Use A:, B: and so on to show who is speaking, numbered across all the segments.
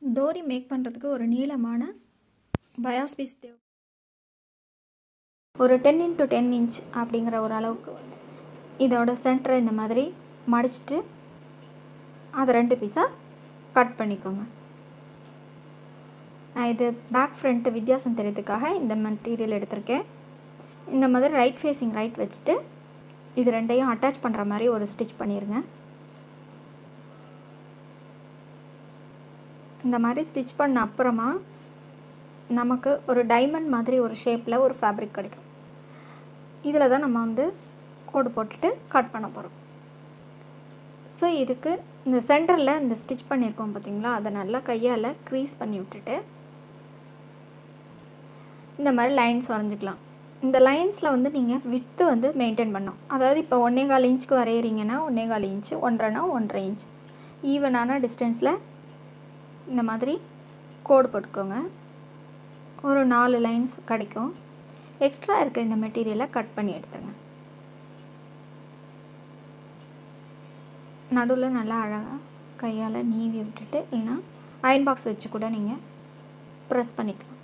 A: Tory make பண்ணுறதுக்கு ஒரு நீளமான பயாஸ் பீஸ் தேவை. ஒரு 10 x 10 inch அப்படிங்கிற ஒரு அளவுக்கு இதோட சென்டரை இந்த மாதிரி மடிச்சுட்டு அதை 2 பீஸாக கட் பண்ணிக்கோங்க. நான் இது பேக் ஃப்ரண்ட்டு வித்தியாசம் தெரியறதுக்காக இந்த மெட்டீரியல் எடுத்திருக்கேன். இந்த மாதிரி ரைட் ஃபேஸிங் ரைட் வச்சுட்டு இது ரெண்டையும் அட்டாச் பண்ணுற மாதிரி ஒரு ஸ்டிச் பண்ணிடுங்க. இந்த மாதிரி ஸ்டிச் பண்ண அப்புறமா நமக்கு ஒரு டைமண்ட் மாதிரி ஒரு ஷேப்பில் ஒரு ஃபேப்ரிக் கிடைக்கும். இதில் தான் நம்ம வந்து கோடு போட்டுட்டு கட் பண்ண போகிறோம். ஸோ இதுக்கு இந்த சென்டரில் இந்த ஸ்டிச் பண்ணியிருக்கோம் பார்த்திங்களா, அதை நல்லா கையால் க்ரீஸ் பண்ணி விட்டுட்டு இந்த மாதிரி லைன்ஸ் வரைஞ்சிக்கலாம். இந்த லைன்ஸில் வந்து நீங்கள் வித்து வந்து மெயின்டைன் பண்ணணும். அதாவது இப்போ 1.25 இன்ச்சுக்கு வரைகிறீங்கன்னா 1.25 இன்ச்சு, 1.5னா 1.5 இன்ச் ஈவனான டிஸ்டன்ஸில் இந்த மாதிரி கோடு போட்டுக்கோங்க. ஒரு 4 லைன்ஸ் கிடைக்கும். எக்ஸ்ட்ரா இருக்க இந்த மெட்டீரியலை கட் பண்ணி எடுத்துங்க. நடுவில் நல்லா அழகாக கையால் நீவி விட்டுட்டு இல்லைன்னா அயன் பாக்ஸ் வச்சு கூட நீங்கள் ப்ரெஸ் பண்ணிக்கலாம்.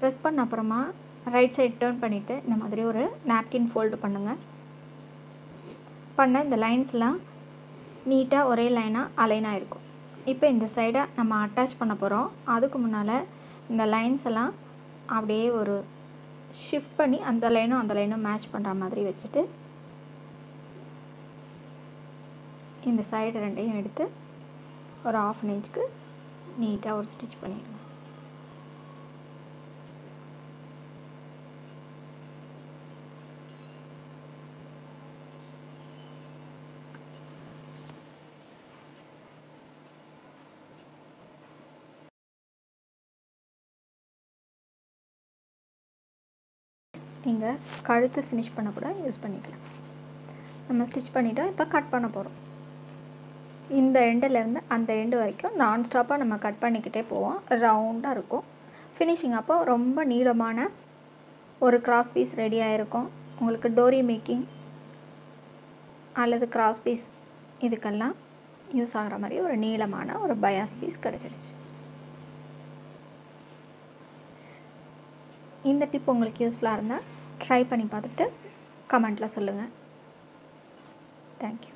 A: ப்ரெஸ் பண்ண அப்புறமா ரைட் சைடு டேர்ன் பண்ணிவிட்டு இந்த மாதிரி ஒரு நாப்கின் ஃபோல்டு பண்ணுங்கள். பண்ண இந்த லைன்ஸ்லாம் நீட்டாக ஒரே லைனாக அலைனாக இருக்கும். இப்போ இந்த சைடை நம்ம அட்டாச் பண்ண போகிறோம். அதுக்கு முன்னால் இந்த லைன்ஸ் எல்லாம் அப்படியே ஒரு ஷிஃப்ட் பண்ணி அந்த லைனும் மேட்ச் பண்ணுற மாதிரி வச்சுட்டு இந்த சைடு ரெண்டையும் எடுத்து ஒரு 1/2 இன்ச்சுக்கு நீட்டாக ஒரு ஸ்டிச் பண்ணிடுங்க. நீங்கள் கழுத்து ஃபினிஷ் பண்ண கூட யூஸ் பண்ணிக்கலாம். நம்ம ஸ்டிச் பண்ணிவிட்டோம். இப்போ கட் பண்ண போகிறோம். இந்த எண்டிலேருந்து அந்த எண்டு வரைக்கும் நான் ஸ்டாப்பாக நம்ம கட் பண்ணிக்கிட்டே போவோம். ரவுண்டாக இருக்கும். ஃபினிஷிங் அப்போ ரொம்ப நீளமான ஒரு கிராஸ் பீஸ் ரெடியாக இருக்கும். உங்களுக்கு டோரி மேக்கிங் அல்லது கிராஸ் பீஸ் இதுக்கெல்லாம் யூஸ் ஆகிற மாதிரி ஒரு நீளமான ஒரு பயாஸ் பீஸ் கிடச்சிடுச்சு. இந்த டிப் உங்களுக்கு யூஸ்ஃபுல்லாக இருந்தால் ட்ரை பண்ணி பார்த்துட்டு கமெண்ட்டில் சொல்லுங்கள். தேங்க்யூ.